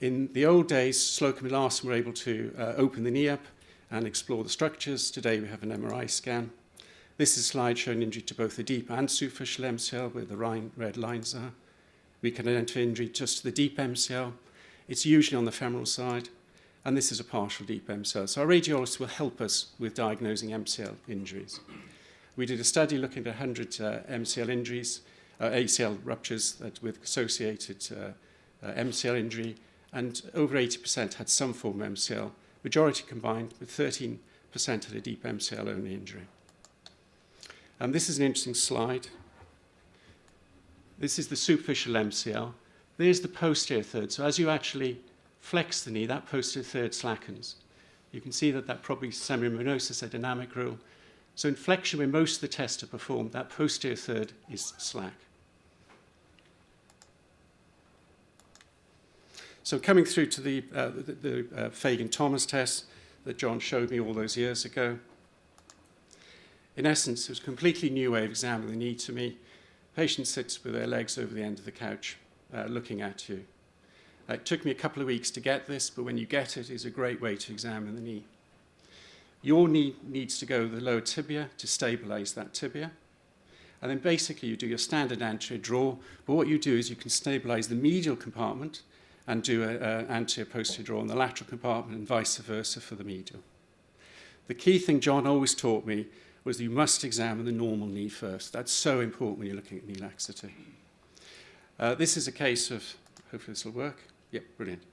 In the old days, Slocum and Larson were able to open the knee up and explore the structures. Today we have an MRI scan. This is a slide showing injury to both the deep and superficial MCL, where the red lines are. We can identify injury just to the deep MCL. It's usually on the femoral side, and this is a partial deep MCL. So our radiologist will help us with diagnosing MCL injuries. We did a study looking at 100 MCL injuries, ACL ruptures with associated MCL injury, and over 80% had some form of MCL, majority combined, with 13% had a deep MCL only injury. This is an interesting slide. This is the superficial MCL. There's the posterior third. So as you actually flex the knee, that posterior third slackens. You can see that probably semimimonosis, a dynamic rule. So in flexion, where most of the tests are performed, that posterior third is slack. So coming through to the Rhidian Thomas test that John showed me all those years ago. In essence, it was a completely new way of examining the knee to me. Patient sits with their legs over the end of the couch, looking at you. It took me a couple of weeks to get this, but when you get it, it's a great way to examine the knee. Your knee needs to go to the lower tibia to stabilize that tibia. And then basically you do your standard anterior draw, but what you do is you can stabilize the medial compartment and do an anterior-posterior draw on the lateral compartment and vice versa for the medial. The key thing John always taught me was that you must examine the normal knee first. That's so important when you're looking at knee laxity. This is a case of, hopefully this will work. Yep, brilliant.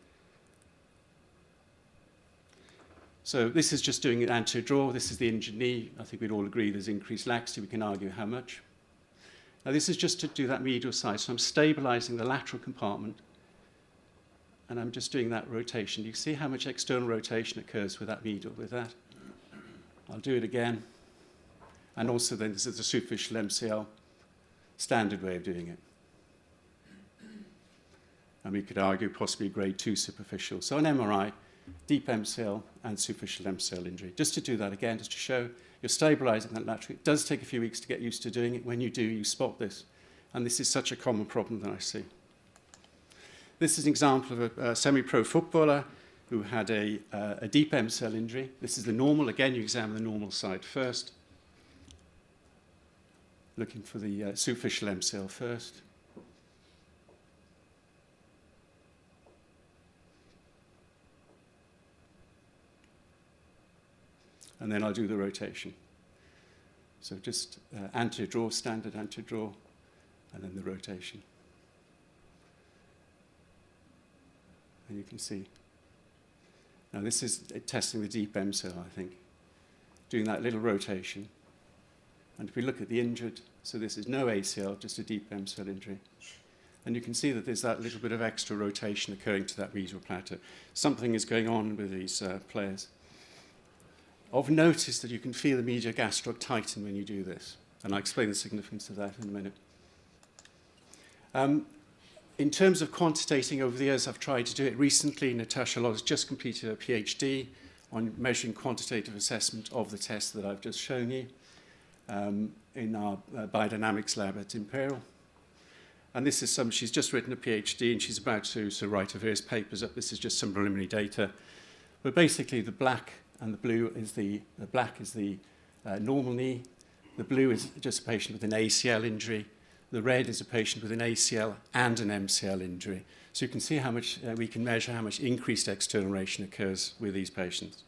So this is just doing an anterior draw. This is the injured knee. I think we'd all agree there's increased laxity. We can argue how much. Now this is just to do that medial side. So I'm stabilizing the lateral compartment, and I'm just doing that rotation. You can see how much external rotation occurs with that medial, with that. I'll do it again. And also then this is the superficial MCL, standard way of doing it. And we could argue possibly grade 2 superficial. So an MRI, deep MCL and superficial MCL injury. Just to do that again, just to show you're stabilizing that lateral. It does take a few weeks to get used to doing it. When you do, you spot this. And this is such a common problem that I see. This is an example of a semi-pro footballer who had a deep MCL injury. This is the normal. Again, you examine the normal side first. Looking for the superficial MCL first. And then I'll do the rotation. So just anterior draw, standard anterior draw, and then the rotation. And you can see. Now this is testing the deep MCL, I think. Doing that little rotation. And if we look at the injured, so this is no ACL, just a deep MCL injury. And you can see that there's that little bit of extra rotation occurring to that medial plateau. Something is going on with these players. Of note is that you can feel the medial gastroc tighten when you do this. And I'll explain the significance of that in a minute. In terms of quantitating over the years, I've tried to do it recently. Natasha Lott has just completed a PhD on measuring quantitative assessment of the test that I've just shown you in our biodynamics lab at Imperial. And this is she's just written a PhD and she's about to write various papers up. This is just some preliminary data. But basically the black and the blue is the black is the normal knee. The blue is just a patient with an ACL injury. The red is a patient with an ACL and an MCL injury. So you can see how much we can measure how much increased external rotation occurs with these patients.